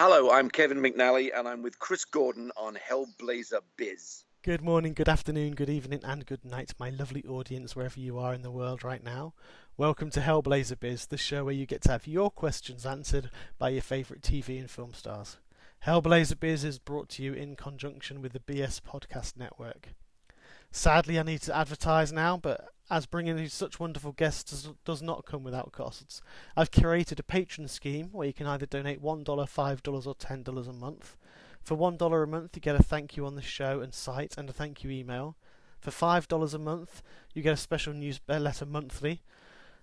Hello, I'm Kevin McNally, and I'm with Chris Gordon on Hellblazer Biz. Good morning, good afternoon, good evening, and good night, my lovely audience, wherever you are in the world right now. Welcome to Hellblazer Biz, the show where you get to have your questions answered by your favourite TV and film stars. Hellblazer Biz is brought to you in conjunction with the BS Podcast Network. Sadly, I need to advertise now, but as bringing you such wonderful guests does not come without costs, I've curated a Patron Scheme where you can either donate $1, $5, or $10 a month. For $1 a month, you get a thank you on the show and site and a thank you email. For $5 a month, you get a special newsletter monthly,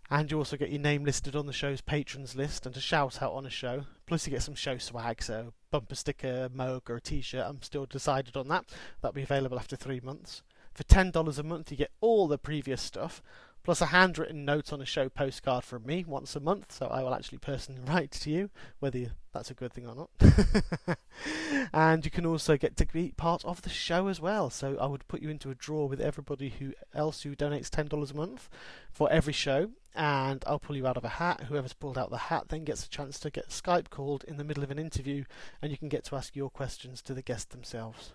and you also get your name listed on the show's patrons list and a shout out on a show. Plus you get some show swag, so bumper sticker, mug, or a t-shirt. I'm still decided on that. That'll be available after 3 months. For $10 a month, you get all the previous stuff, plus a handwritten note on a show postcard from me once a month, so I will actually personally write to you, whether that's a good thing or not. And you can also get to be part of the show as well, so I would put you into a draw with everybody who donates $10 a month for every show, and I'll pull you out of a hat. Whoever's pulled out the hat then gets a chance to get Skype called in the middle of an interview, and you can get to ask your questions to the guests themselves.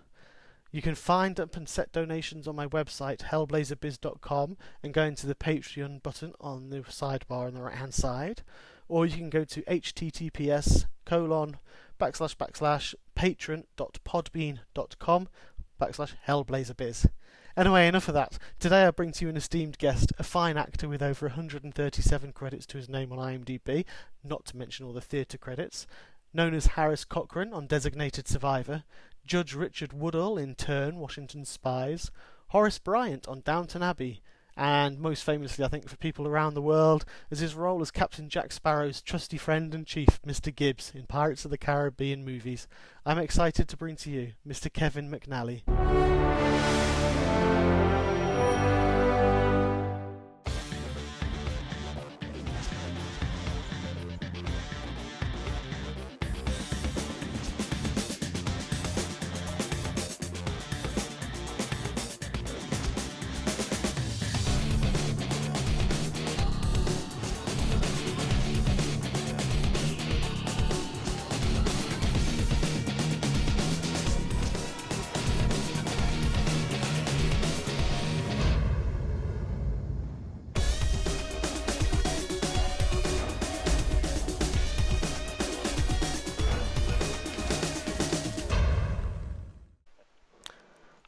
You can find and set donations on my website, hellblazerbiz.com, and go into the Patreon button on the sidebar on the right hand side. Or you can go to https://patron.podbean.com/hellblazerbiz. Anyway, enough of that. Today I bring to you an esteemed guest, a fine actor with over 137 credits to his name on IMDb, not to mention all the theatre credits, known as Harris Cochran on Designated Survivor, Judge Richard Woodall in Turn, Washington Spies, Horace Bryant on Downton Abbey, and most famously, I think, for people around the world, as his role as Captain Jack Sparrow's trusty friend and chief, Mr. Gibbs, in Pirates of the Caribbean movies. I'm excited to bring to you Mr. Kevin McNally.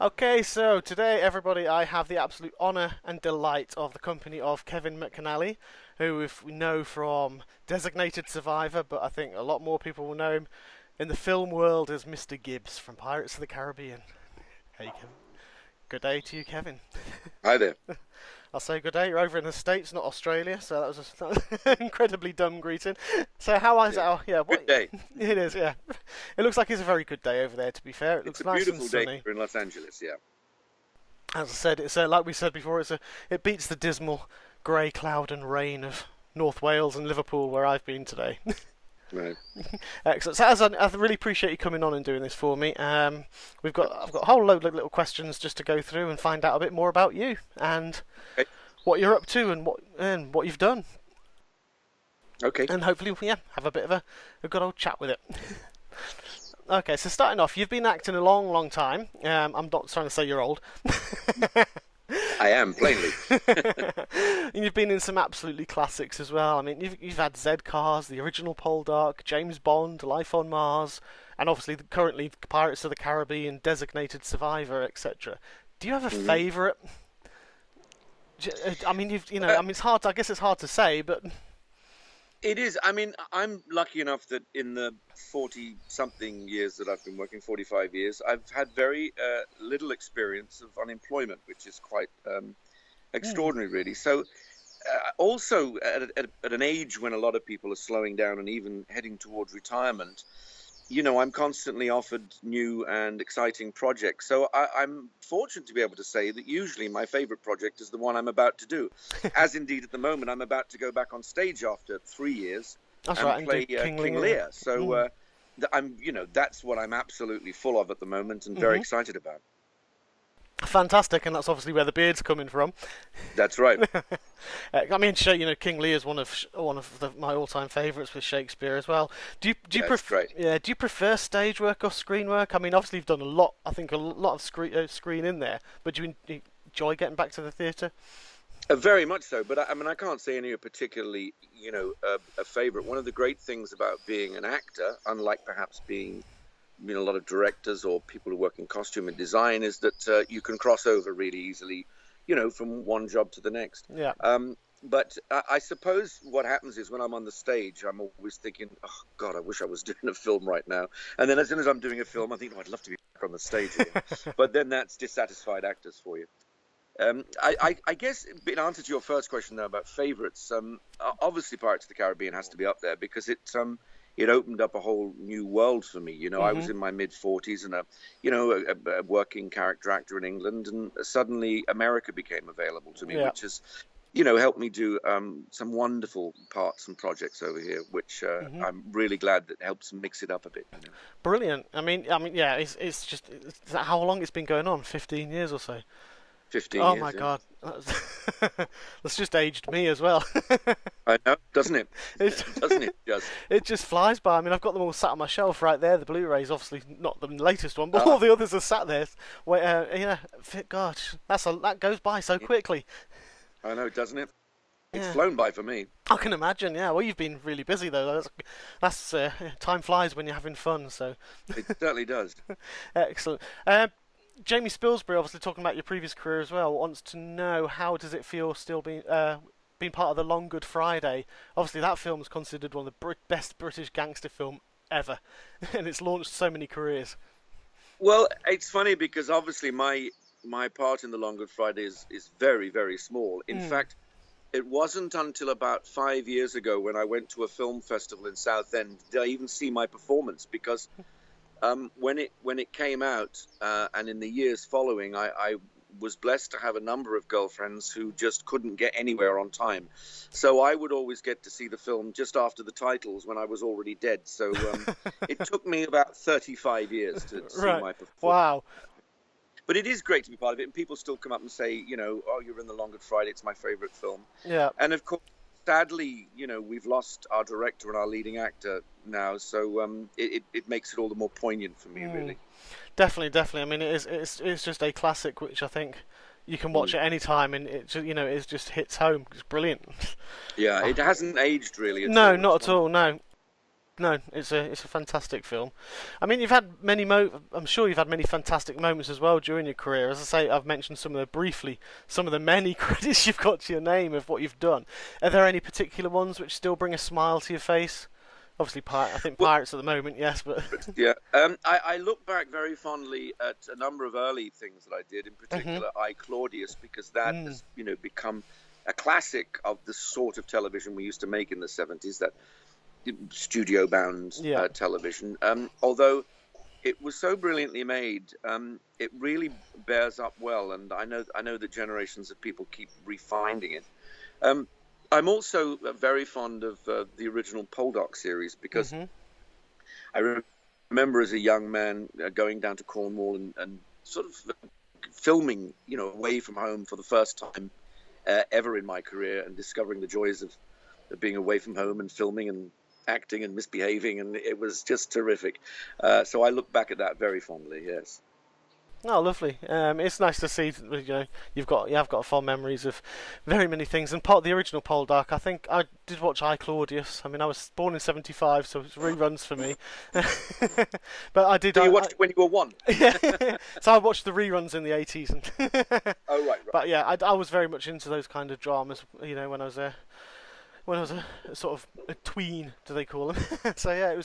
Okay, so today, everybody, I have the absolute honour and delight of the company of Kevin McNally, who we know from Designated Survivor, but I think a lot more people will know him in the film world as Mr. Gibbs from Pirates of the Caribbean. Hey, Kevin. Good day to you, Kevin. Hi there. I'll say good day. You're over in the States, not Australia, so that was an incredibly dumb greeting. So how is it? Good day. It is, yeah. It looks like it's a very good day over there, to be fair. It looks nice and sunny. It's a beautiful day in Los Angeles, yeah. As I said, it's like we said before, it beats the dismal grey cloud and rain of North Wales and Liverpool, where I've been today. Right. Excellent. So, I really appreciate you coming on and doing this for me. I've got a whole load of little questions just to go through and find out a bit more about you and what you're up to and what you've done. Okay. And hopefully, have a bit of a good old chat with it. Okay, so starting off, you've been acting a long, long time. I'm not trying to say you're old. I am, plainly. And you've been in some absolutely classics as well. I mean, you've had Z-Cars, the original Poldark, James Bond, Life on Mars, and obviously currently Pirates of the Caribbean, Designated Survivor, etc. Do you have a favourite? I mean, it's hard. I guess it's hard to say, but it is. I mean, I'm lucky enough that in the 40-something years that I've been working, 45 years, I've had very little experience of unemployment, which is quite extraordinary, really. So also at an age when a lot of people are slowing down and even heading towards retirement, I'm constantly offered new and exciting projects. So I'm fortunate to be able to say that usually my favorite project is the one I'm about to do. As indeed at the moment, I'm about to go back on stage after 3 years and play King Lear. So that's what I'm absolutely full of at the moment and very excited about. Fantastic, and that's obviously where the beard's coming from. That's right. I mean, King Lear is one of my all-time favourites with Shakespeare as well. Do you Yeah, it's great. do you prefer stage work or screen work? I mean, obviously you've done a lot. I think a lot of screen in there. But do you enjoy getting back to the theatre? Very much so, but I mean, I can't say any are particularly, a favorite. One of the great things about being an actor, unlike perhaps being, a lot of directors or people who work in costume and design, is that you can cross over really easily, from one job to the next. Yeah. But I suppose what happens is when I'm on the stage, I'm always thinking, oh, God, I wish I was doing a film right now. And then as soon as I'm doing a film, I think, oh, I'd love to be back on the stage again. But then that's dissatisfied actors for you. I guess in answer to your first question though about favorites, obviously Pirates of the Caribbean has to be up there because it opened up a whole new world for me. I was in my mid-40s and a working character actor in England, and suddenly America became available to me, which has helped me do some wonderful parts and projects over here, which I'm really glad that helps mix it up a bit. Brilliant. I mean, yeah. It's just how long it's been going on? 15 years or so. 15 oh years, my yeah. God, that's just aged me as well. I know, doesn't it? Doesn't it just? It just flies by. I mean, I've got them all sat on my shelf right there. The Blu-rays, obviously not the latest one, but all the others are sat there. Gosh, that goes by so quickly. I know, doesn't it? It's flown by for me. I can imagine. Yeah. Well, you've been really busy though. That's time flies when you're having fun. So it certainly does. Excellent. Jamie Spilsbury, obviously talking about your previous career as well, wants to know how does it feel still being part of the Long Good Friday. Obviously, that film is considered one of the best British gangster film ever, and it's launched so many careers. Well, it's funny because obviously my part in the Long Good Friday is very, very small. In fact, it wasn't until about 5 years ago when I went to a film festival in Southend did I even see my performance, because when it came out and in the years following, I was blessed to have a number of girlfriends who just couldn't get anywhere on time. So I would always get to see the film just after the titles when I was already dead. So it took me about 35 years to see my performance. Wow. But it is great to be part of it, and people still come up and say, oh, you're in the Long Good Friday, it's my favorite film. Yeah. And of course, sadly, we've lost our director and our leading actor now, so it makes it all the more poignant for me, really. Definitely. I mean, it's just a classic, which I think you can watch at any time, and it just hits home. It's brilliant. Yeah, it hasn't aged really. No, not at all. No, it's a fantastic film. I mean, you've had I'm sure you've had many fantastic moments as well during your career. As I say, I've mentioned some of the many credits you've got to your name of what you've done. Are there any particular ones which still bring a smile to your face? Obviously, I think Pirates at the moment, yes, but yeah. I look back very fondly at a number of early things that I did, in particular, I, Claudius, because that has become a classic of the sort of television we used to make in the 70s. That studio-bound television. Although it was so brilliantly made, it really bears up well, and I know that generations of people keep refining it. I'm also very fond of the original Poldark series, because I remember as a young man going down to Cornwall and sort of filming, away from home for the first time ever in my career, and discovering the joys of being away from home and filming and acting and misbehaving, and it was just terrific. So I look back at that very fondly. Yes. Oh, lovely. It's nice to see. You have got fond memories of very many things. And part of the original Poldark, I think I did watch I, Claudius. I mean, I was born in '75, so it's reruns for me. But I did. So you watched it when you were 1. Yeah. So I watched the reruns in the '80s. And oh right. But yeah, I was very much into those kind of dramas. When I was a sort of a tween, do they call them? So yeah, it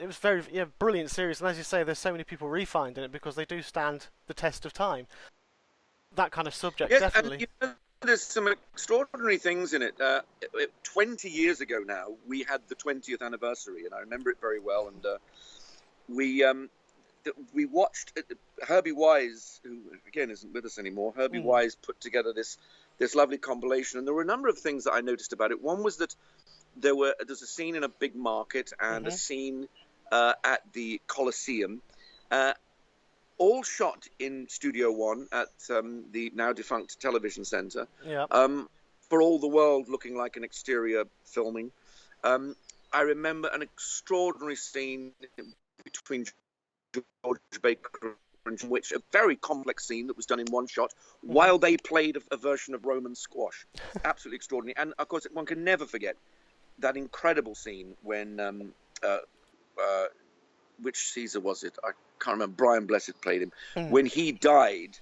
was very brilliant series, and as you say, there's so many people refinding it because they do stand the test of time. That kind of subject, definitely. And, there's some extraordinary things in it. 20 years ago now, we had the 20th anniversary, and I remember it very well. And we watched Herbie Wise, who again isn't with us anymore. Herbie Wise put together this lovely compilation, and there were a number of things that I noticed about it. One was that there's a scene in a big market and a scene at the Colosseum, all shot in Studio One at the now defunct television centre. Yeah. For all the world looking like an exterior filming. I remember an extraordinary scene between George Baker and John Witch, a very complex scene that was done in one shot while they played a version of Roman squash. Absolutely extraordinary. And of course, one can never forget that incredible scene when which Caesar was it? I can't remember. Brian Blessed played him when he died,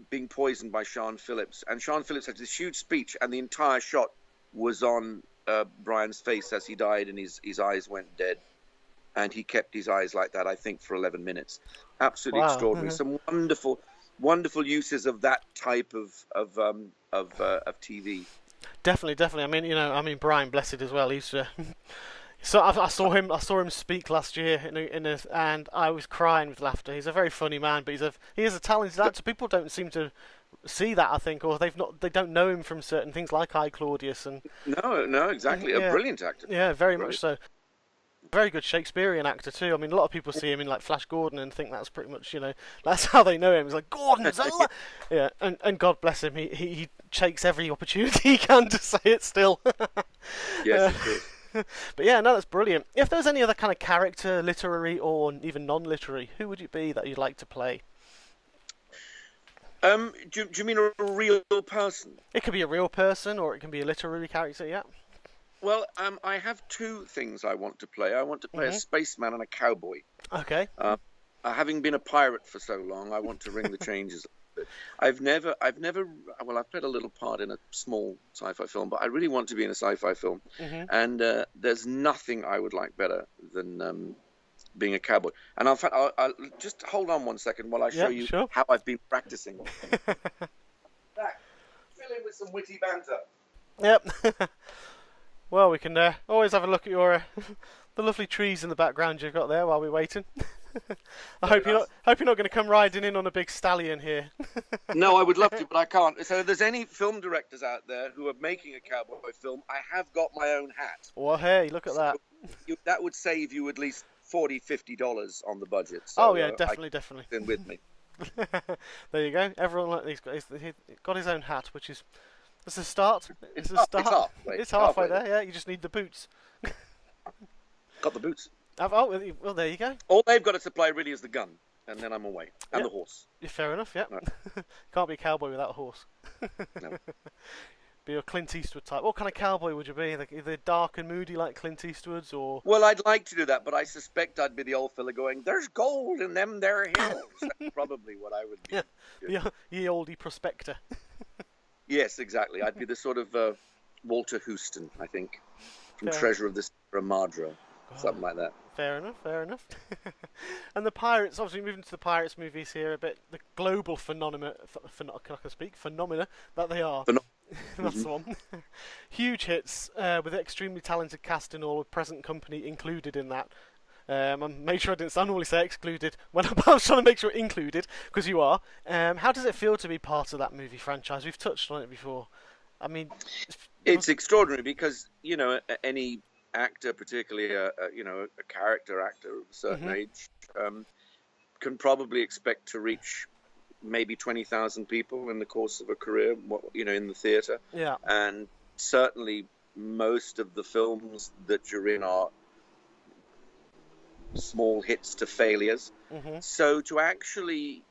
being poisoned by Sean Phillips. And Sean Phillips had this huge speech, and the entire shot was on Brian's face as he died, and his eyes went dead. And he kept his eyes like that, I think, for 11 minutes. Absolutely extraordinary. Some wonderful uses of that type of TV. Definitely. I mean, Brian Blessed as well. He's so I saw him speak last year and I was crying with laughter. He's a very funny man, but he is a talented actor. People don't seem to see that, I think, or they don't know him from certain things like I, Claudius, and no, exactly. A brilliant actor. Yeah, very much so. Very good Shakespearean actor too. I mean, a lot of people see him in like Flash Gordon and think that's pretty much, that's how they know him. It's like Gordon's yeah, and God bless him, he takes every opportunity he can to say it still. Yes, but yeah, no, that's brilliant. If there's any other kind of character, literary or even non-literary, who would it be that you'd like to play? Do you mean a real person? It could be a real person, or it can be a literary character. Yeah. Well, I have two things I want to play. I want to play a spaceman and a cowboy. Okay. Having been a pirate for so long, I want to ring the changes. I've never. Well, I've played a little part in a small sci-fi film, but I really want to be in a sci-fi film. And there's nothing I would like better than being a cowboy. And in fact, I'll just hold on one second while I show you how I've been practicing. Back, fill in with some witty banter. Yep. Well, we can always have a look at your the lovely trees in the background you've got there while we're waiting. I hope you're not going to come riding in on a big stallion here. No, I would love to, but I can't. So if there's any film directors out there who are making a cowboy film, I have got my own hat. Well, hey, look at that. That would save you at least $40-50 on the budget. So, definitely. Then with me. There you go. Everyone, he's got his own hat, which is. It's a start. It's halfway there. Yeah, you just need the boots. Got the boots. Well, there you go. All they've got to supply really is the gun, and then I'm away, and the horse. Yeah, fair enough. Yeah. Right. Can't be a cowboy without a horse. No. Be a Clint Eastwood type. What kind of cowboy would you be? Either dark and moody like Clint Eastwood's, or? Well, I'd like to do that, but I suspect I'd be the old fella going, "There's gold in them there hills." That's probably what I would be. Yeah, ye oldie prospector. Yes, exactly. I'd be the sort of Walter Houston, I think, from Treasure of the Sierra Madre, something like that. Fair enough. And the Pirates, obviously moving to the Pirates movies here a bit, the global phenomena that they are. That's the one. Huge hits with an extremely talented cast and all, with present company included in that. I made sure I didn't normally say excluded when I was trying to make sure included, because you are. How does it feel to be part of that movie franchise? We've touched on it before. I mean, it's extraordinary because any actor, particularly a character actor of a certain age, can probably expect to reach maybe 20,000 people in the course of a career, in the theatre. Yeah. And certainly most of the films that you're in are small hits to failures. So to actually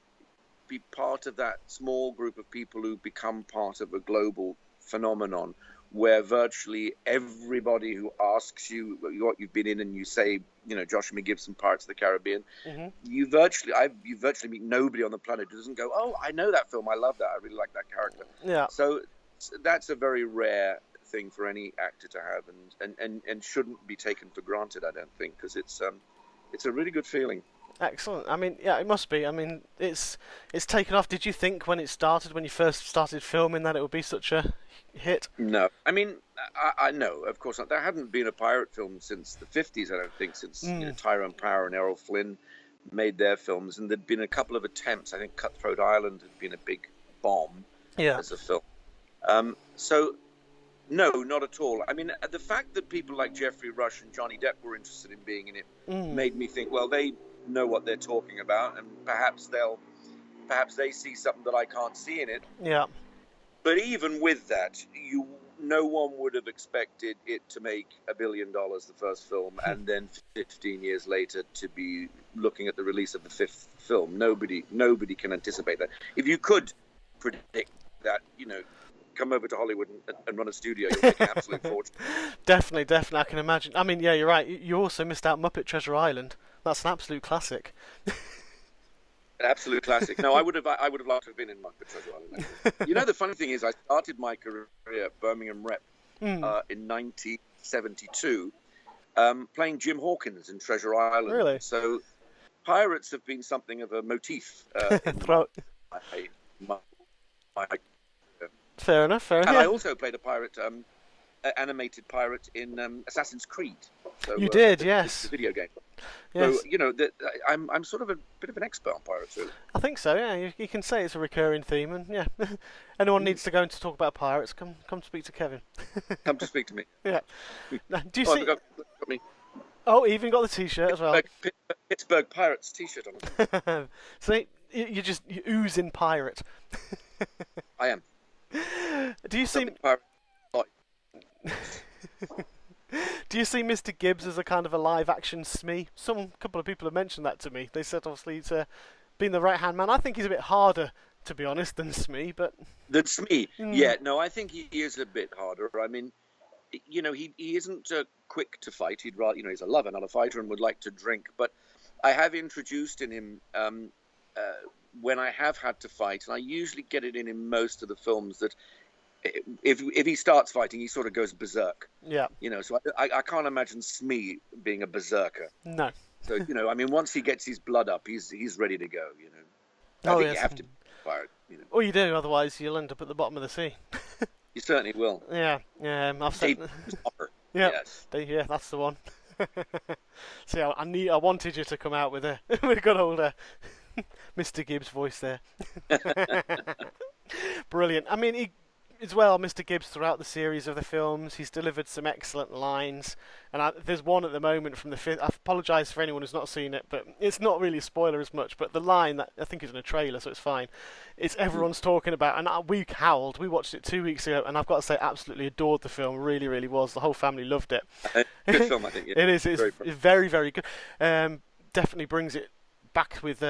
be part of that small group of people who become part of a global phenomenon where virtually everybody who asks you what you've been in and you say, Joshamee Gibbs and Pirates of the Caribbean, you virtually meet nobody on the planet who doesn't go, "Oh, I know that film, I love that, I really like that character." Yeah. So that's a very rare thing for any actor to have, and shouldn't be taken for granted, I don't think, because it's a really good feeling. Excellent. I mean, yeah, it must be. I mean, it's taken off. Did you think when you first started filming, that it would be such a hit? No. I mean, I know, of course not. There hadn't been a pirate film since the 50s, I don't think, since Tyrone Power and Errol Flynn made their films. And there'd been a couple of attempts. I think Cutthroat Island had been a big bomb as a film. So No, not at all. I mean, the fact that people like Jeffrey Rush and Johnny Depp were interested in being in it made me think, well, they know what they're talking about, and perhaps they see something that I can't see in it. Yeah. But even with that, no one would have expected it to make $1 billion the first film, and then 15 years later to be looking at the release of the fifth film. Nobody can anticipate that. If you could predict that, come over to Hollywood and run a studio, you'll make an absolute fortune. Definitely, I can imagine. I mean, yeah, you're right. You also missed out Muppet Treasure Island. That's an absolute classic. An absolute classic. No, I would have liked to have been in Muppet Treasure Island. The funny thing is, I started my career at Birmingham Rep in 1972, playing Jim Hawkins in Treasure Island. Really? So pirates have been something of a motif in my Fair enough. And I also played a pirate, animated pirate in Assassin's Creed. So, you did, yes. The video game. Yes. So, I'm sort of a bit of an expert on pirates, really. I think so, yeah. You can say it's a recurring theme, and yeah. Anyone needs to go in to talk about pirates, come speak to Kevin. Come to speak to me. Yeah. Now, do you see... Got me. Oh, even got the T-shirt as well. Pittsburgh Pirates T-shirt on. So you ooze in pirate. I am. Do you see Mr. Gibbs as a kind of a live-action Smee? Couple of people have mentioned that to me. They said obviously he's been the right-hand man. I think he's a bit harder, to be honest, than Smee, but... Than Smee? Yeah, no, I think he is a bit harder. I mean, he isn't quick to fight. He'd rather, he's a lover, not a fighter, and would like to drink. But I have introduced in him when I have had to fight, and I usually get it in most of the films, that if he starts fighting, he sort of goes berserk. Yeah. So I can't imagine Smee being a berserker. No. So, I mean, once he gets his blood up, he's ready to go, I think you have to fire it, Oh, you do, otherwise you'll end up at the bottom of the sea. You certainly will. Yeah, I've said... Yeah, yes. Yeah, that's the one. See, I wanted you to come out with a good old Mr. Gibbs voice there. Brilliant. I mean, as well, Mr. Gibbs, throughout the series of the films, he's delivered some excellent lines. And there's one at the moment from the fifth. I apologise for anyone who's not seen it, but it's not really a spoiler as much. But the line that I think is in a trailer, so it's fine. It's everyone's talking about, and we howled. We watched it 2 weeks ago, and I've got to say, absolutely adored the film. Really, really was. The whole family loved it. Good film, I think. Yeah. It is. It's very, very good. Definitely brings it back with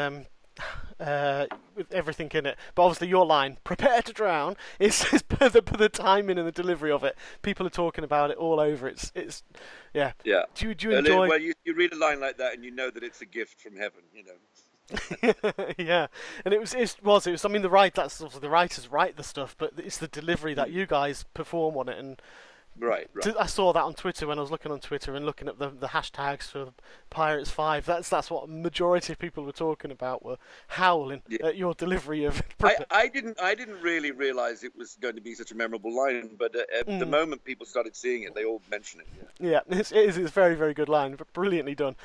everything in it. But obviously your line, prepare to drown, is the timing and the delivery of it. People are talking about it all over. It's yeah. Do you enjoy... Well, you read a line like that and you know that it's a gift from heaven, Yeah, and it was. I mean, that's obviously the writers write the stuff, but it's the delivery that you guys perform on it. And Right. I saw that on Twitter when I was looking on Twitter and looking at the hashtags for Pirates 5. That's what a majority of people were talking about, were howling at your delivery of. I didn't really realise it was going to be such a memorable line, but at the moment people started seeing it, they all mention it. Yeah, it is. It's a very, very good line, but brilliantly done.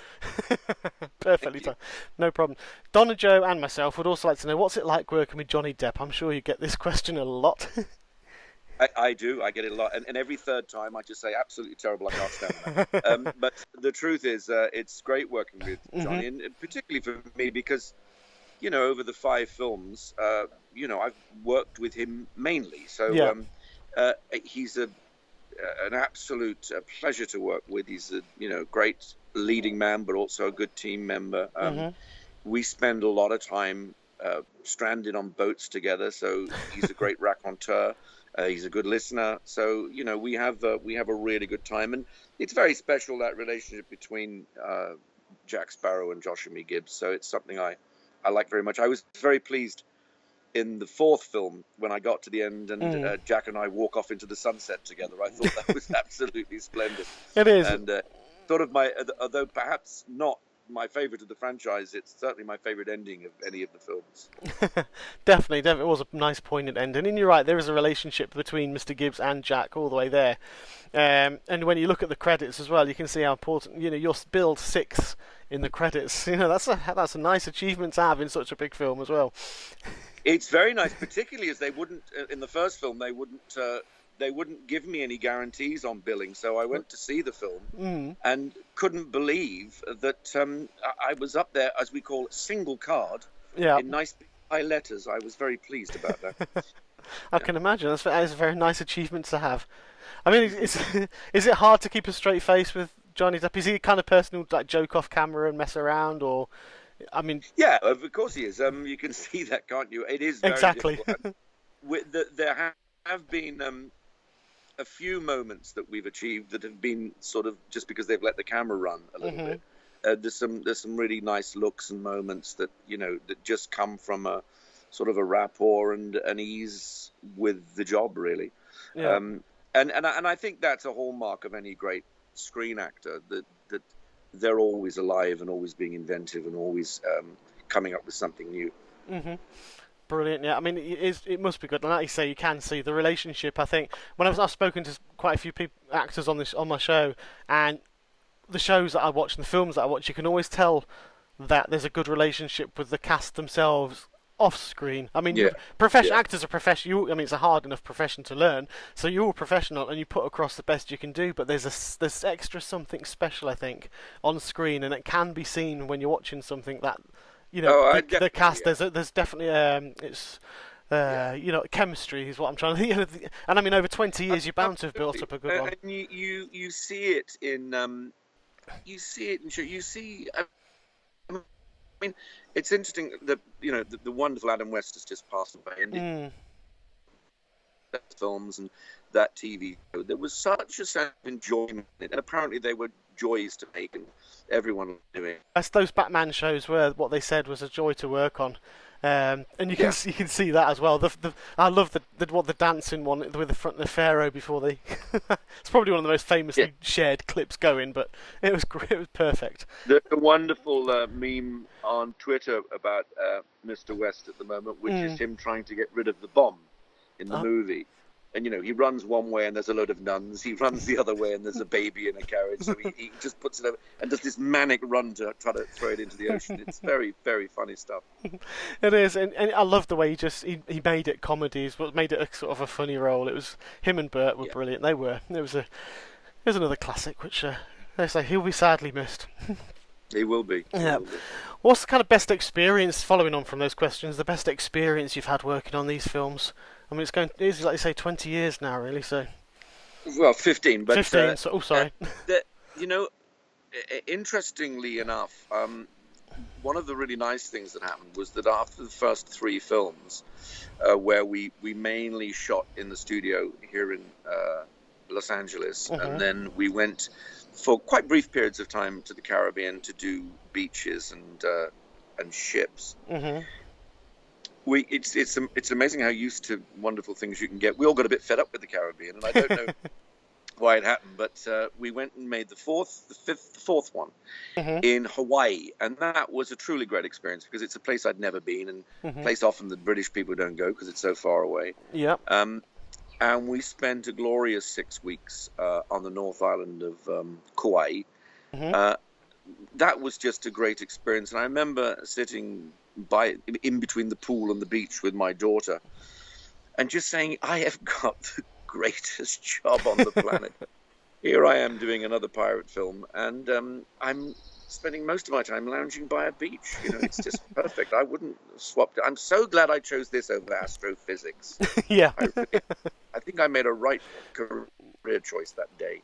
Perfectly done. No problem. Donna, Joe, and myself would also like to know, what's it like working with Johnny Depp? I'm sure you get this question a lot. I do. I get it a lot. And every third time I just say, absolutely terrible, I can't stand that. But the truth is, it's great working with Johnny, and particularly for me because, over the 5 films, I've worked with him mainly. So he's an absolute pleasure to work with. He's a great leading man, but also a good team member. We spend a lot of time stranded on boats together, so he's a great raconteur. He's a good listener, so we have a really good time, and it's very special, that relationship between Jack Sparrow and Joshamee Gibbs. So it's something I like very much. I was very pleased in the 4th film when I got to the end and Jack and I walk off into the sunset together. I thought that was absolutely splendid. It is, and sort of although perhaps not my favourite of the franchise, it's certainly my favourite ending of any of the films. Definitely, it was a nice poignant ending. And you're right, there is a relationship between Mr. Gibbs and Jack all the way there. And when you look at the credits as well, you can see how important, you're billed 6 in the credits. That's a nice achievement to have in such a big film as well. It's very nice, particularly as they wouldn't, in the first film, they wouldn't they wouldn't give me any guarantees on billing, so I went to see the film and couldn't believe that I was up there, as we call it, single card, in nice big high letters. I was very pleased about that. I can imagine. That's a very nice achievement to have. I mean, is it hard to keep a straight face with Johnny Depp? Is he the kind of person who'd like joke off camera and mess around, or, I mean? Yeah, of course he is. You can see that, can't you? It is very difficult. There have been a few moments that we've achieved that have been sort of just because they've let the camera run a little bit. There's some really nice looks and moments that that just come from a sort of a rapport and an ease with the job, really. Yeah. And I think that's a hallmark of any great screen actor, that they're always alive and always being inventive and always coming up with something new. Brilliant. Yeah, I mean, it must be good. And like you say, you can see the relationship. I think when I've spoken to quite a few actors on my show, and the shows that I watch and the films that I watch, you can always tell that there's a good relationship with the cast themselves off screen. I mean, professional actors are professional. I mean, it's a hard enough profession to learn. So you're all professional and you put across the best you can do. But there's extra something special, I think, on screen, and it can be seen when you're watching something that. The cast. Yeah. There's definitely chemistry is what I'm trying to. And I mean, over 20 years, you're bound to have built up a good one. And you see it in you see. I mean, it's interesting that the wonderful Adam West has just passed away, and films and that TV show, there was such a sense of enjoyment, and apparently they were joys to make, and everyone was doing. Those Batman shows were what they said was a joy to work on, and you can see that as well. I love the dancing one with the Pharaoh before they. It's probably one of the most famously shared clips going, but it was great. It was perfect. The wonderful meme on Twitter about Mr. West at the moment, which is him trying to get rid of the bomb in the movie. And, he runs one way and there's a load of nuns. He runs the other way and there's a baby in a carriage. So he just puts it over and does this manic run to try to throw it into the ocean. It's very, very funny stuff. It is. And I love the way he made it comedies, but made it a sort of a funny role. It was him and Bert were brilliant. They were. It was another classic, which they say he'll be sadly missed. He will be. Yeah. What's the kind of best experience, following on from those questions, the best experience you've had working on these films? I mean, it's like you say, 20 years now, really. So, well, 15. But 15. Sorry. Interestingly enough, one of the really nice things that happened was that after the first 3 films, where we mainly shot in the studio here in Los Angeles, and then we went for quite brief periods of time to the Caribbean to do beaches and ships. It's amazing how used to wonderful things you can get. We all got a bit fed up with the Caribbean, and I don't know why it happened, but we went and made the fourth one in Hawaii, and that was a truly great experience because it's a place I'd never been, and a place often the British people don't go because it's so far away. Yeah. And we spent a glorious 6 weeks on the North Island of Kauai. That was just a great experience, and I remember sitting in between the pool and the beach with my daughter and just saying, I have got the greatest job on the planet. Here I am doing another pirate film, and I'm spending most of my time lounging by a beach. It's just perfect. I wouldn't swap it. I'm so glad I chose this over astrophysics. Yeah. I think I made a right career choice that day.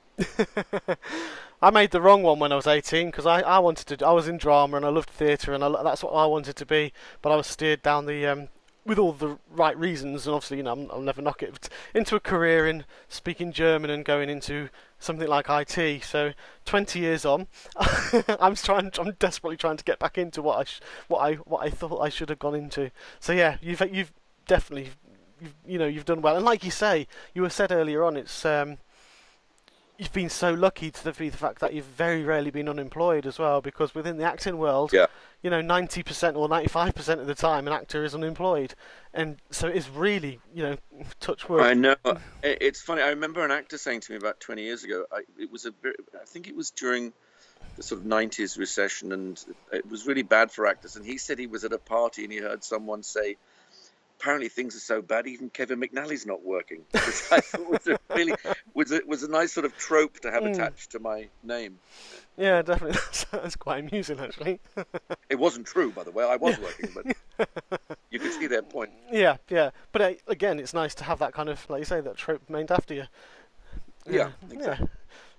I made the wrong one when I was 18 because I was in drama and I loved theatre, and that's what I wanted to be, but I was steered down the with all the right reasons, and obviously I'll never knock it, into a career in speaking German and going into something like IT. So 20 years on, I'm desperately trying to get back into what I thought I should have gone into. So yeah, you've definitely you've done well, and like you say, you were said earlier on, it's you've been so lucky to be the fact that you've very rarely been unemployed as well, because within the acting world, 90% or 95% of the time an actor is unemployed, and so it's really touch wood. I know. It's funny. I remember an actor saying to me about 20 years ago. I think it was during the sort of 90s recession, and it was really bad for actors. And he said he was at a party and he heard someone say, apparently things are so bad, even Kevin McNally's not working, which I thought was a nice sort of trope to have attached to my name. Yeah, definitely. That's quite amusing, actually. It wasn't true, by the way. I was working, but you can see their point. Yeah. But again, it's nice to have that kind of, like you say, that trope named after you. Yeah, exactly.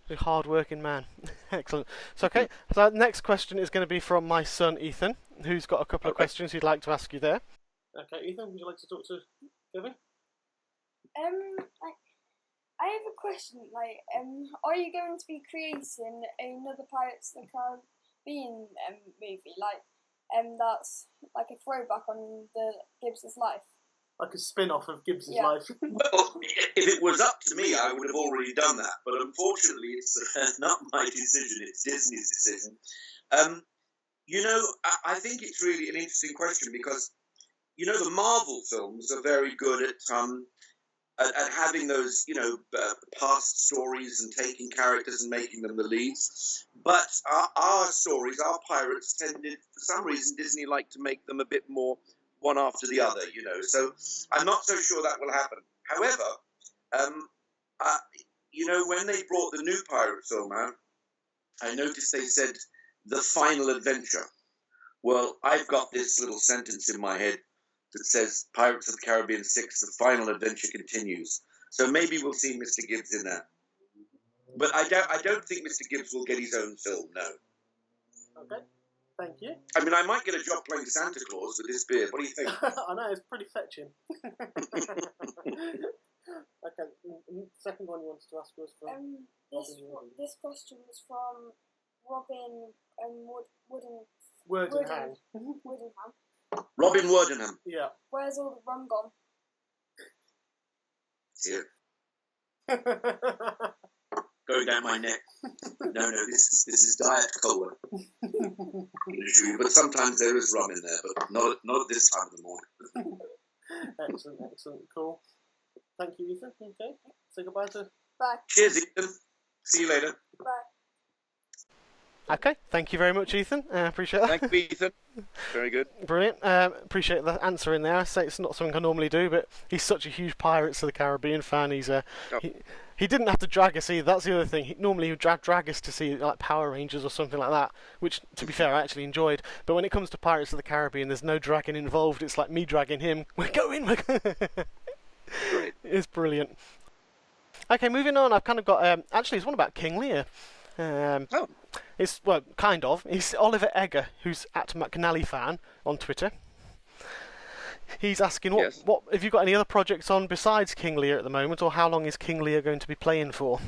A hard-working man. Excellent. So, okay. So, next question is going to be from my son, Ethan, who's got a couple of questions he'd like to ask you there. Okay, Ethan, would you like to talk to Kevin? I have a question. Are you going to be creating another Pirates of the Caribbean movie, that's like a throwback on the Gibbs' life? Like a spin-off of Gibbs' life. Well, if it was up to me, I would have already done that. But unfortunately, it's not my decision. It's Disney's decision. I think it's really an interesting question because, the Marvel films are very good at having those, past stories and taking characters and making them the leads. But our stories, our pirates, tended, for some reason, Disney liked to make them a bit more one after the other, So I'm not so sure that will happen. However, when they brought the new pirate film out, I noticed they said the final adventure. Well, I've got this little sentence in my head that says Pirates of the Caribbean 6, the final adventure continues. So maybe we'll see Mr. Gibbs in that. But I don't think Mr. Gibbs will get his own film, no. Okay, thank you. I mean, I might get a job playing Santa Claus with this beard. What do you think? I know, it's pretty fetching. Okay, the second one you wanted to ask was from... This question was from Robin Woodenham. Robin Woodenham. Yeah. Where's all the rum gone? It's here. Going down my neck. No, this is Diet Cola. But sometimes there is rum in there, but not at this time of the morning. Excellent, cool. Thank you, Ethan. Okay, say goodbye to... Bye. Cheers, Ethan. See you later. Bye. Okay, thank you very much, Ethan. Appreciate that. Thank you, Ethan. Very good. Brilliant. Appreciate the answer in there. I say it's not something I normally do, but he's such a huge Pirates of the Caribbean fan. He didn't have to drag us either. That's the other thing. Normally he would drag us to see like Power Rangers or something like that, which, to be fair, I actually enjoyed. But when it comes to Pirates of the Caribbean, there's no dragging involved. It's like me dragging him. We're going. Great. It's brilliant. Okay, moving on. I've kind of got... actually, it's one about King Lear. It's, well, kind of. It's Oliver Egger, who's at McNally fan on Twitter. He's asking, what have you got any other projects on besides King Lear at the moment, or how long is King Lear going to be playing for?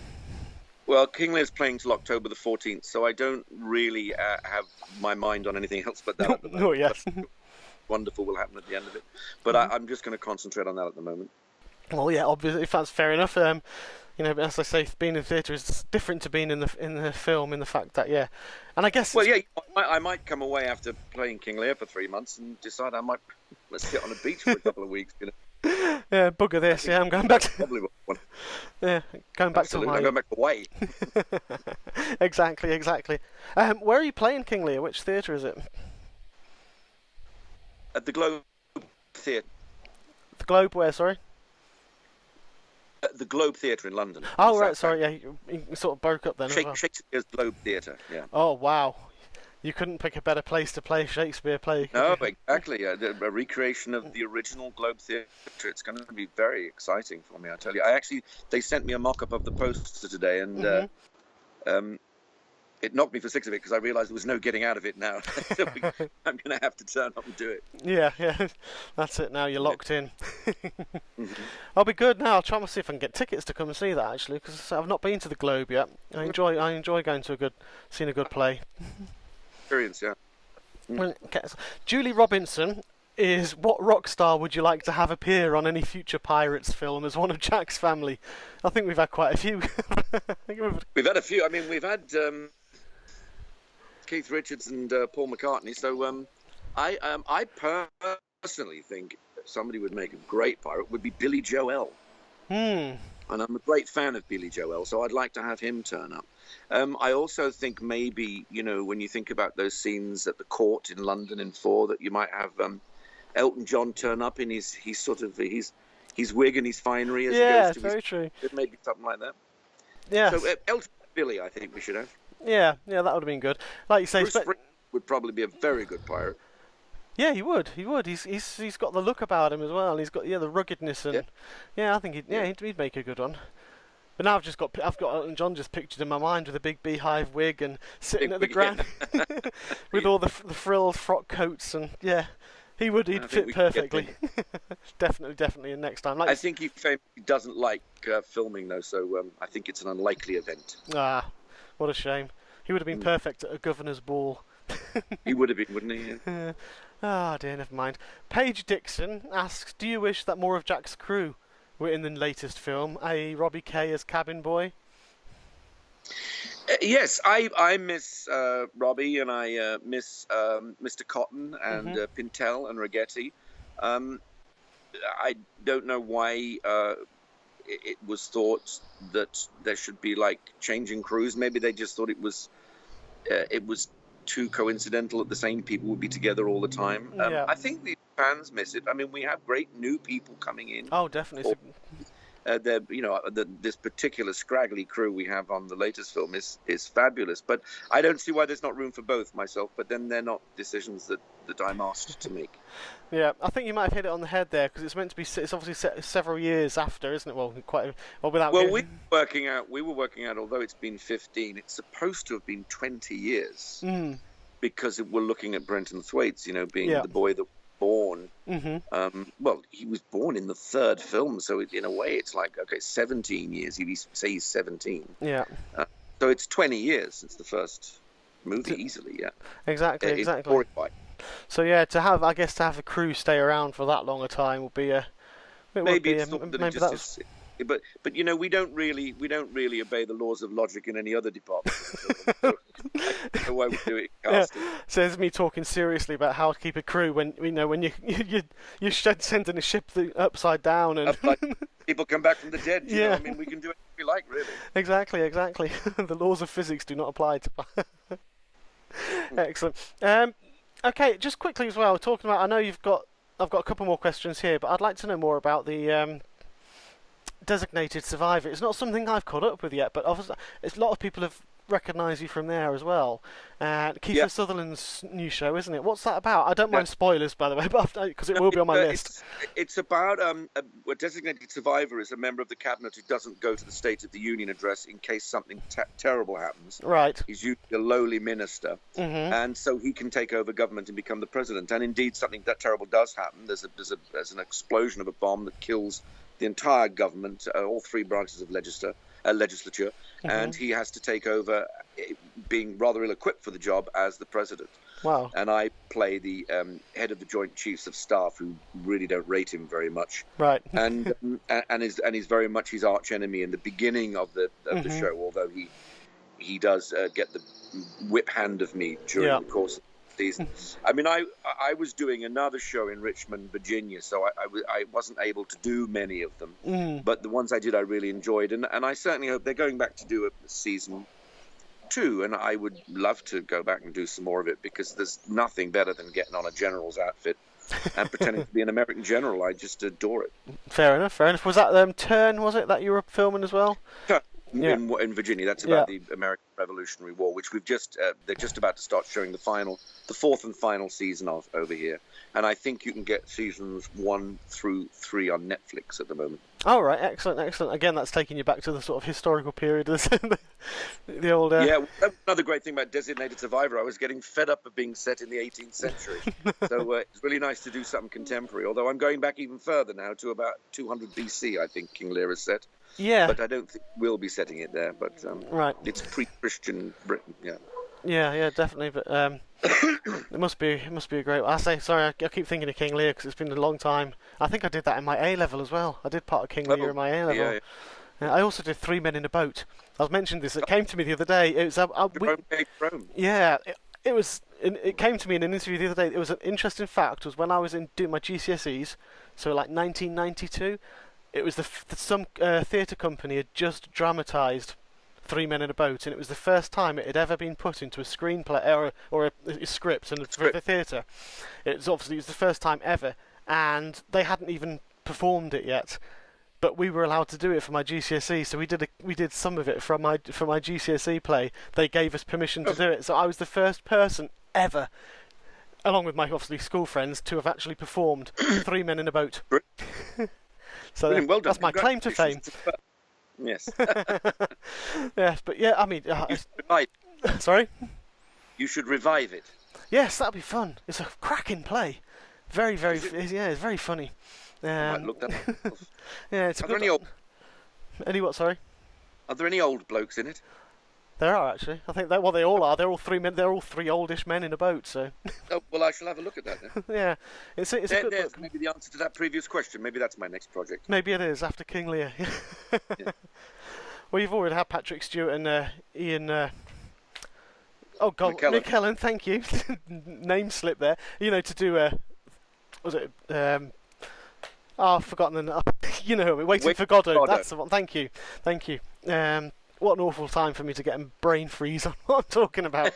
Well, King Lear's playing till October the 14th, so I don't really have my mind on anything else but that at the moment. Oh, yes. Wonderful will happen at the end of it. But I'm just going to concentrate on that at the moment. Well, yeah, obviously, if that's fair enough. But as I say, being in theatre is different to being in the film, in the fact that, and I guess... Well, I might come away after playing King Lear for 3 months and decide let's sit on a beach for a couple of weeks, Yeah, bugger this, I'm going back to... Probably one. Yeah, going back Absolutely. to Hawaii. I'm going back to Hawaii. Exactly. Where are you playing King Lear? Which theatre is it? At the Globe Theatre. The Globe where, sorry? The Globe Theatre in London. Oh, right, sorry, you sort of broke up then. Shakespeare's Globe Theatre, yeah. Oh, wow. You couldn't pick a better place to play a Shakespeare play. No, exactly. A recreation of the original Globe Theatre. It's going to be very exciting for me, I tell you. They sent me a mock-up of the poster today, and it knocked me for 6 of it because I realised there was no getting out of it now. So I'm going to have to turn up and do it. Yeah, that's it now. You're locked in. I'll be good now. I'll try to see if I can get tickets to come and see that actually, because I've not been to the Globe yet. I enjoy going to seeing a good play. Experience, yeah. Well, okay. Julie Robinson is: what rock star would you like to have appear on any future Pirates film as one of Jack's family? I think we've had quite a few. We've had a few. I mean, we've had Keith Richards and Paul McCartney. So I personally think somebody would make a great pirate would be Billy Joel. And I'm a great fan of Billy Joel, so I'd like to have him turn up. I also think maybe, when you think about those scenes at the court in London in 4, that you might have Elton John turn up in his wig and his finery as he Yeah, goes to very true. maybe something like that. Yeah. So Elton Billy, I think we should have. Yeah, that would have been good. Like you say, Bruce Springsteen would probably be a very good pirate. Yeah, he would. He's got the look about him as well. He's got the ruggedness and I think he'd make a good one. But now I've got Elton John just pictured in my mind with a big beehive wig and sitting at the ground with all the frills, frock coats, and he'd fit perfectly. Definitely. And next time, I think he doesn't like filming though, so I think it's an unlikely event. Ah, what a shame. He would have been perfect at a governor's ball. He would have been, wouldn't he? Yeah. Dear, never mind. Paige Dixon asks, do you wish that more of Jack's crew were in the latest film, i.e. Robbie Kay as cabin boy? Yes, I miss Robbie, and I miss Mr. Cotton and Pintel and Ragetti. I don't know why it was thought that there should be like changing crews. Maybe they just thought it was too coincidental that the same people would be together all the time. I think the fans miss it. I mean, we have great new people coming in. Oh, definitely. This particular scraggly crew we have on the latest film is fabulous. But I don't see why there's not room for both myself. But then they're not decisions that I'm asked to make. Yeah, I think you might have hit it on the head there, because it's meant to be. It's obviously set several years after, isn't it? Well, without. Well, we were working out. Although it's been 15, it's supposed to have been 20 years. Because we're looking at Brenton Thwaites, being the boy that was born. Well, he was born in the third film, so in a way, it's like 17 years. He's 17. Yeah. So it's 20 years since the first movie, easily. Yeah. Exactly. It's horrifying. So yeah, to have a crew stay around for that long a time would be a. Maybe that's. But we don't really obey the laws of logic in any other department. So I don't know why we do it in casting. So there's me talking seriously about how to keep a crew when you're sending a ship upside down and people come back from the dead. You know? I mean, we can do it if we like, really. Exactly. The laws of physics do not apply to. Excellent. Okay, just quickly as well, talking about. I know I've got a couple more questions here, but I'd like to know more about the. Designated Survivor. It's not something I've caught up with yet, but obviously a lot of people have recognised you from there as well. Kiefer Sutherland's new show, isn't it? What's that about? I don't mind spoilers, by the way, because it will be on my list. It's about a designated survivor is a member of the cabinet who doesn't go to the State of the Union address in case something terrible happens. Right. He's usually a lowly minister, and so he can take over government and become the president. And indeed, something that terrible does happen. There's an explosion of a bomb that kills the entire government, all three branches of legislature, and he has to take over, being rather ill-equipped for the job as the president. Wow! And I play the head of the Joint Chiefs of Staff, who really don't rate him very much. Right. And he's very much his arch enemy in the beginning of the show, although he does get the whip hand of me during the course of season. I mean, I was doing another show in Richmond, Virginia, so I wasn't able to do many of them. But the ones I did, I really enjoyed, and I certainly hope they're going back to do a season 2, and I would love to go back and do some more of it, because there's nothing better than getting on a general's outfit and pretending to be an American general. I just adore it. Fair enough. Was that Turn, was it, that you were filming as well? In Virginia. That's about the American Revolutionary War, which they're just about to start showing the fourth and final season of over here. And I think you can get seasons 1 through 3 on Netflix at the moment. Oh, right. Excellent. Again, that's taking you back to the sort of historical period of the old... Yeah, another great thing about Designated Survivor, I was getting fed up of being set in the 18th century. So it's really nice to do something contemporary, although I'm going back even further now to about 200 BC, I think King Lear is set. Yeah. But I don't think we'll be setting it there. But right. It's pre-Christian Britain, yeah. Yeah, definitely. But it must be a great. I keep thinking of King Lear because it's been a long time. I think I did that in my A level as well. I did part of King Lear in my A level. Yeah. I also did 3 Men in a Boat. I was mentioned this. It came to me the other day. It was Rome. Yeah. It came to me in an interview the other day. It was an interesting fact. Was when I was doing my GCSEs, so like 1992. It was some theatre company had just dramatised Three Men in a Boat, and it was the first time it had ever been put into a screenplay or a script and for the theatre. It was the first time ever, and they hadn't even performed it yet. But we were allowed to do it for my GCSE, so we did some of it for my GCSE play. They gave us permission to do it, so I was the first person ever, along with my obviously school friends, to have actually performed Three Men in a Boat. So well done. That's my claim to fame. Yes. Yes, but yeah, I mean, sorry. You should revive it. Yes, that'd be fun. It's a cracking play. Very, very, yeah, it's very funny. I might look that up. Yeah, it's Are there any what? Sorry. Are there any old blokes in it? There are actually. I think they all are. They're all three men. They're all three oldish men in a boat. So. Oh, well, I shall have a look at that then. Yeah, it's a good book. Maybe the answer to that previous question. Maybe that's my next project. Maybe it is after King Lear. Yeah. Well, you've already had Patrick Stewart and Ian. Oh God, McKellen. Thank you. Name slip there. You know, to do was it? I've forgotten the. You know, Waiting for Godot. That's the one. Thank you. What an awful time for me to get a brain freeze on what I'm talking about.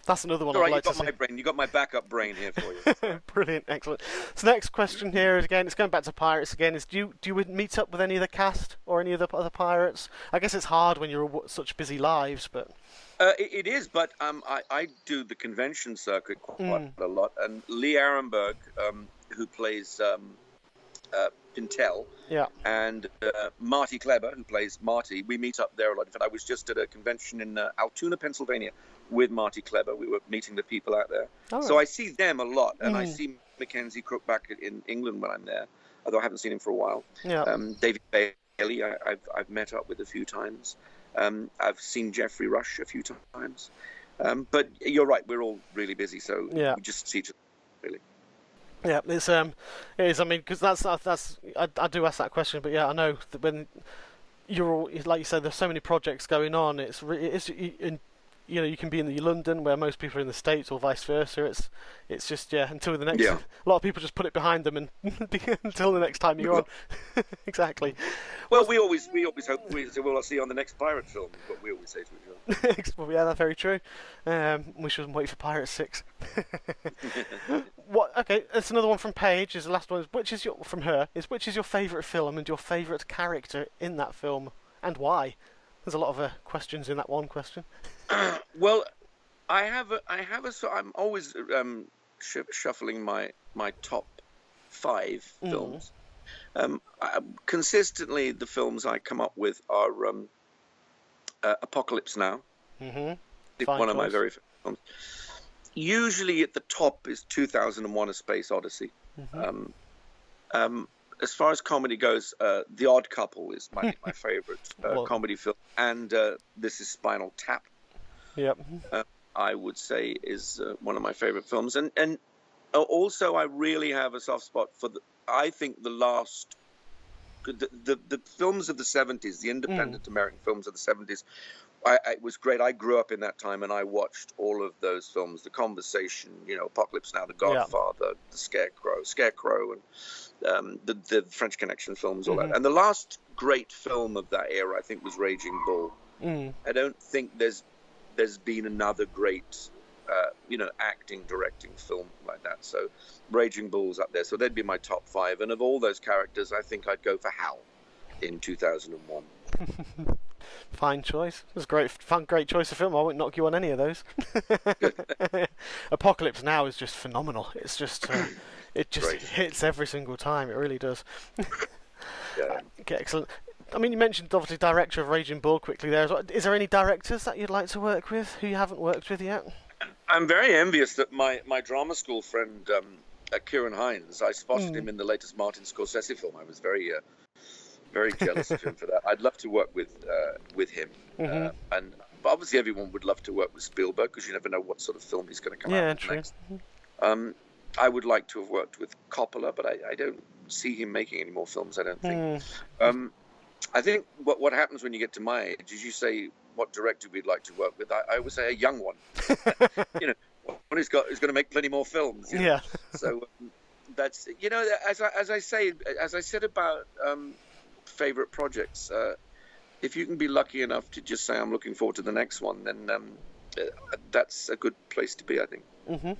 That's another one. All right, I'd like you got to my see. brain. You got my backup brain here for you. Brilliant, excellent. So next question here is again, it's going back to pirates again. Is do you meet up with any of the cast or any of the other pirates? I guess it's hard when you're all such busy lives, but it is. But I do the convention circuit quite a lot, and Lee Arenberg, who plays Pintel, and Marty Kleber, who plays Marty. We meet up there a lot. In fact, I was just at a convention in Altoona, Pennsylvania, with Marty Kleber. We were meeting the people out there. So I see them a lot, and I see Mackenzie Crook back in England when I'm there, although I haven't seen him for a while. David Bailey, I've met up with a few times. I've seen Jeffrey Rush a few times. But you're right, we're all really busy, so we just see each other, really. Yeah, it is. I mean, because that's I do ask that question, but yeah, I know that when you're all, like you said, there's so many projects going on. It's you know, you can be in London where most people are in the States, or vice versa. It's just until the next. A lot of people just put it behind them and until the next time you're on. Exactly. Well, we always hope we'll see you on the next pirate film. Is what we always say to each other. Well, yeah, that's very true. We shouldn't wait for Pirates 6. Okay, that's another one from Paige. Is the last one. Which is your favourite film and your favourite character in that film, and why? There's a lot of questions in that one question. Well, I'm always shuffling my top 5 films. Consistently, the films I come up with are Apocalypse Now. One of my very favorite films. Usually at the top is 2001: A Space Odyssey. As far as comedy goes, The Odd Couple is my favorite comedy film, and this is Spinal Tap. I would say is one of my favorite films, and also I really have a soft spot for I think the last the films of the 70s, the independent American films of the 70s. It was great. I grew up in that time, and I watched all of those films. The Conversation, Apocalypse Now, The Godfather, The Scarecrow, and the French Connection films, all that. And the last great film of that era, I think, was Raging Bull. I don't think there's been another great, acting, directing film like that. So Raging Bull's up there. So they'd be my top 5. And of all those characters, I think I'd go for Hal in 2001. Fine choice. It was great choice of film. I won't knock you on any of those. Apocalypse Now is just phenomenal. It's just it just hits every single time. It really does. Okay, excellent. I mean, you mentioned obviously director of Raging Bull quickly there. Is there any directors that you'd like to work with who you haven't worked with yet? I'm very envious that my drama school friend Kieran Hines, I spotted him in the latest Martin Scorsese film. I was very jealous of him for that. I'd love to work with him, and obviously everyone would love to work with Spielberg because you never know what sort of film he's going to come out with next. I would like to have worked with Coppola, but I don't see him making any more films. I don't think. I think what happens when you get to my age is you say what director we'd like to work with. I would say a young one, one who's going to make plenty more films. So that's as I said about favorite projects. if you can be lucky enough to just say, I'm looking forward to the next one, then that's a good place to be, I think. Mm-hmm.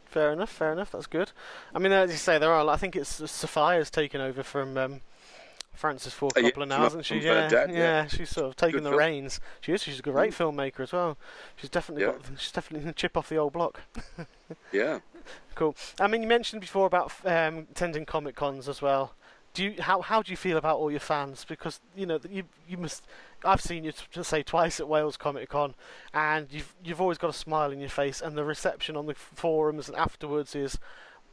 Fair enough. That's good. I mean, as you say, there are. I think it's Sophia's taken over from Francis Ford Coppola now, hasn't she? Yeah, she's sort of taken the reins. She's a great filmmaker as well. She's definitely a chip off the old block. Yeah. Cool. I mean, you mentioned before about attending Comic Cons as well. How do you feel about all your fans? Because you must. I've seen you say twice at Wales Comic Con, and you've always got a smile in your face, and the reception on the forums and afterwards is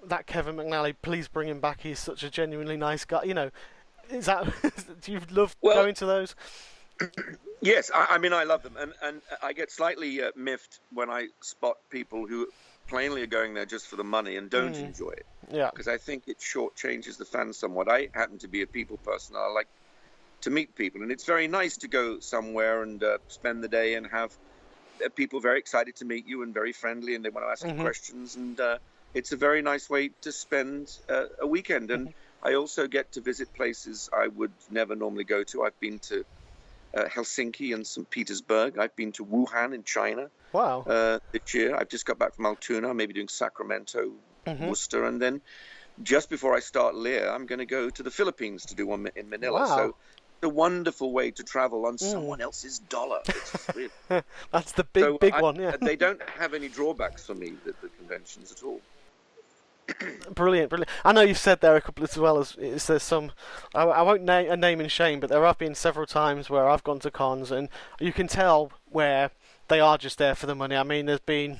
that Kevin McNally, please bring him back. He's such a genuinely nice guy. Is that do you love going to those? Yes, I mean I love them, and I get slightly miffed when I spot people who plainly are going there just for the money and don't enjoy it. Yeah, because I think it shortchanges the fans somewhat. I happen to be a people person. I like to meet people, and it's very nice to go somewhere and spend the day and have people very excited to meet you and very friendly, and they want to ask you questions, and it's a very nice way to spend a weekend. And I also get to visit places I would never normally go to. I've been to Helsinki and St. Petersburg. I've been to Wuhan in China. Wow. This year. I've just got back from Altoona, maybe doing Sacramento, Worcester, and then just before I start Lear, I'm going to go to the Philippines to do one in Manila. Wow. So it's a wonderful way to travel on someone else's dollar. That's the big one, yeah. They don't have any drawbacks for me, the conventions at all. Brilliant. I know you've said there a couple as well as there's some. I won't name a name and shame, but there have been several times where I've gone to cons and you can tell where they are just there for the money. I mean, there's been.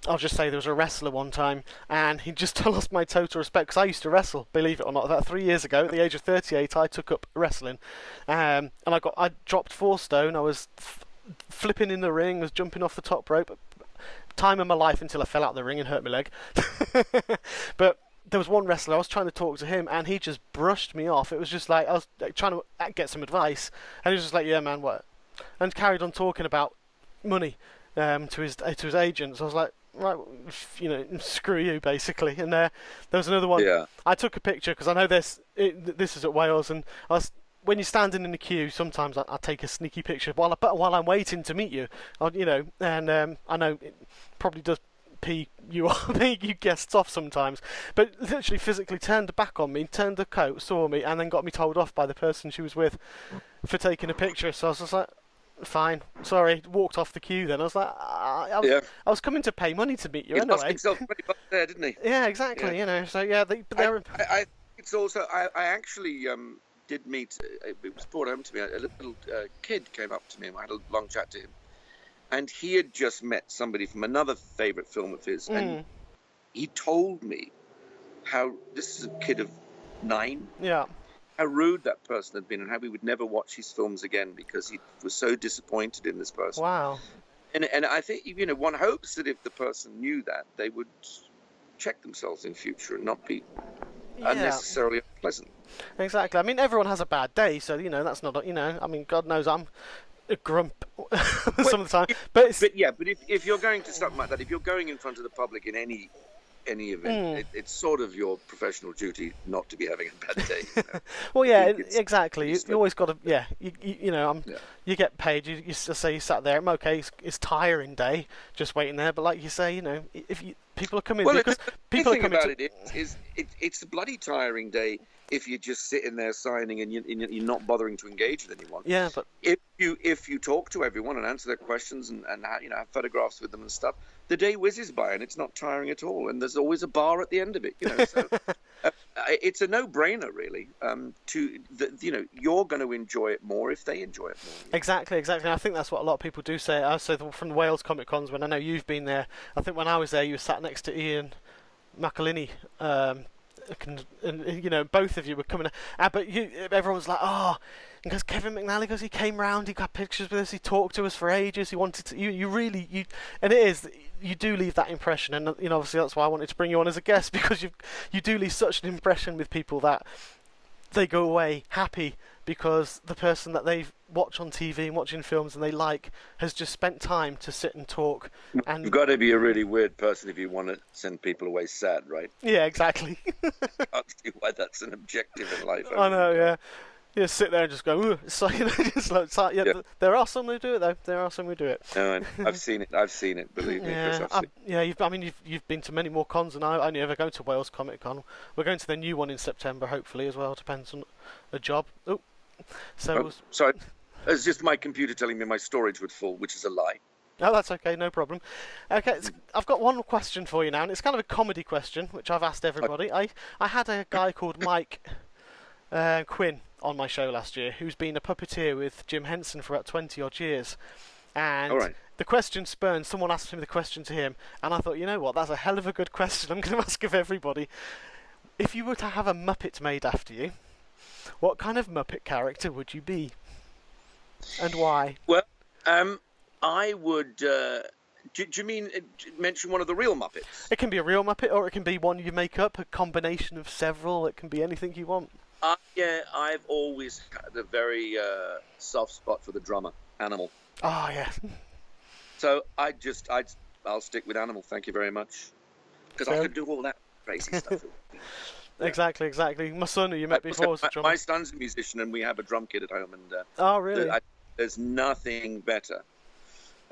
I'll just say there was a wrestler one time, and he just lost my total respect because I used to wrestle, believe it or not. About 3 years ago, at the age of 38, I took up wrestling, and I dropped 4 stone. I was flipping in the ring, was jumping off the top rope. Time of my life until I fell out of the ring and hurt my leg. But there was one wrestler, I was trying to talk to him and he just brushed me off. It was just like I was trying to get some advice and he was just like, yeah man, what? And carried on talking about money to his agents. I was like, right, screw you basically. And there was another one. Yeah. I took a picture because I know this is at Wales, and when you're standing in the queue, sometimes I take a sneaky picture while I'm waiting to meet you. And I know it probably does pee you guests off sometimes, but literally physically turned back on me, turned the coat, saw me, and then got me told off by the person she was with for taking a picture. So I was just like, fine, sorry, walked off the queue. Then I was like, I was coming to pay money to meet you anyway. He lost himself $20 there, didn't he? Yeah, exactly. Yeah. So yeah, it's also I actually did meet. It was brought home to me. A little kid came up to me, and I had a long chat to him. And he had just met somebody from another favourite film of his, and he told me how this is a kid of 9. Yeah. How rude that person had been, and how he would never watch his films again because he was so disappointed in this person. Wow. And I think one hopes that if the person knew that, they would check themselves in future and not be unnecessarily unpleasant. Exactly. I mean, everyone has a bad day, so that's not. I mean, God knows I'm a grump some of the time. But if you're going to something like that, if you're going in front of the public in any event, it's sort of your professional duty not to be having a bad day. Well, yeah, exactly. You always got to, you get paid. You say you sat there. Okay, it's tiring day, just waiting there. But like you say, if people are coming, because people are coming. The thing about it is, it's a bloody tiring day if you're just sitting there signing and you're not bothering to engage with anyone. Yeah, but if you talk to everyone and answer their questions and have photographs with them and stuff, the day whizzes by and it's not tiring at all. And there's always a bar at the end of it. So it's a no-brainer, really. You're going to enjoy it more if they enjoy it more. Exactly. I think that's what a lot of people do say. I say from the Wales Comic Cons, when I know you've been there. I think when I was there, you were sat next to Ian McNally. And both of you were coming, but everyone's like, oh, because Kevin McNally, because he came round, he got pictures with us, he talked to us for ages, he wanted to, and it is, you do leave that impression, and obviously that's why I wanted to bring you on as a guest, because you do leave such an impression with people that they go away happy because the person that they watch on TV and watching films and they like has just spent time to sit and talk. And you've got to be a really weird person if you want to send people away sad, right? Yeah, exactly. I can't see why that's an objective in life. I know, yeah. You just sit there and just go, ooh. It's like, there are some who do it though. There are some who do it. No, I've seen it. I've seen it. Believe me, Chris. You've been to many more cons than I only ever go to Wales Comic Con. We're going to the new one in September, hopefully as well. Depends on a job. Sorry, it's just my computer telling me my storage would full, which is a lie. Oh, that's okay, no problem. Okay, I've got one question for you now, and it's kind of a comedy question, which I've asked everybody. I had a guy called Mike Quinn on my show last year, who's been a puppeteer with Jim Henson for about 20-odd years. And the question spurned, someone asked him the question to him, and I thought, you know what, that's a hell of a good question I'm going to ask of everybody. If you were to have a Muppet made after you, what kind of Muppet character would you be? And why? Well, I would... do you mean mention one of the real Muppets? It can be a real Muppet, or it can be one you make up, a combination of several. It can be anything you want. Yeah, I've always had a very soft spot for the drummer, Animal. Oh, yeah. So I'll stick with Animal, thank you very much. Because I could do all that crazy stuff. Yeah. Exactly. My son, who you met before, was a drummer. My son's a musician, and we have a drum kit at home. And oh, really? There's nothing better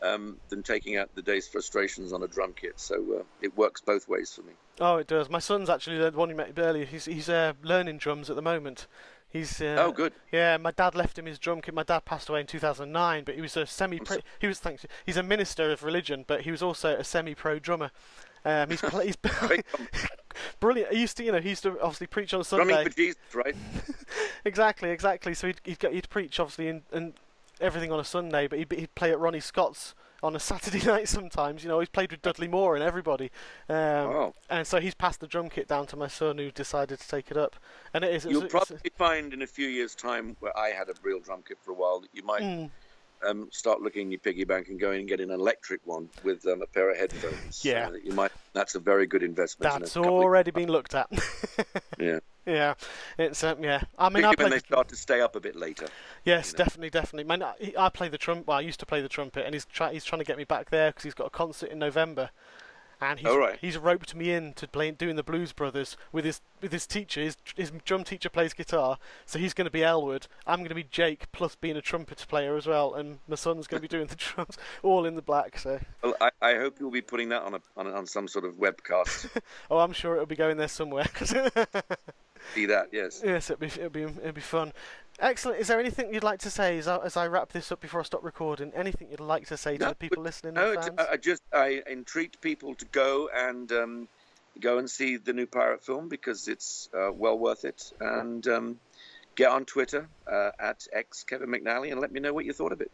than taking out the day's frustrations on a drum kit. So it works both ways for me. Oh, it does. My son's actually the one you met earlier. He's learning drums at the moment. He's oh, good. Yeah, my dad left him his drum kit. My dad passed away in 2009, but he was he's a minister of religion, but he was also a semi-pro drummer. He's brilliant. He used to obviously preach on a Sunday. Drumming for Jesus, right? Exactly. So he'd preach obviously and everything on a Sunday, but he'd play at Ronnie Scott's on a Saturday night sometimes. He's played with Dudley Moore and everybody. And so he's passed the drum kit down to my son, who decided to take it up. And you'll probably find in a few years' time, where I had a real drum kit for a while, that you might start looking in your piggy bank and going and getting an electric one with a pair of headphones. Yeah, that's a very good investment. That's already been looked at. Yeah. Yeah, it's yeah. I mean, when they start to stay up a bit later. Yes, definitely. Man, I play the trumpet. Well, I used to play the trumpet, and he's trying to get me back there because he's got a concert in November, and he's roped me in to doing the Blues Brothers with his teacher. His drum teacher plays guitar, so he's going to be Elwood. I'm going to be Jake, plus being a trumpet player as well, and my son's going to be doing the drums, all in the black. So. Well, I hope you'll be putting that on some sort of webcast. Oh, I'm sure it'll be going there somewhere. See that? Yes. Yes, it'll be fun. Excellent. Is there anything you'd like to say as I wrap this up before I stop recording? Anything you'd like to say to the people listening? No, I entreat people to go and see the new pirate film, because it's well worth it. And get on Twitter at Kevin McNally and let me know what you thought of it.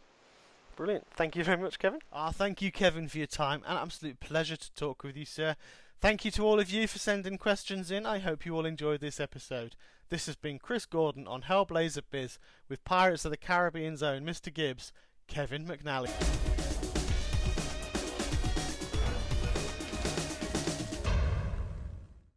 Brilliant. Thank you very much, Kevin. Thank you, Kevin, for your time. An absolute pleasure to talk with you, sir. Thank you to all of you for sending questions in. I hope you all enjoyed this episode. This has been Chris Gordon on Hellblazer Biz with Pirates of the Caribbean's own Mr. Gibbs, Kevin McNally.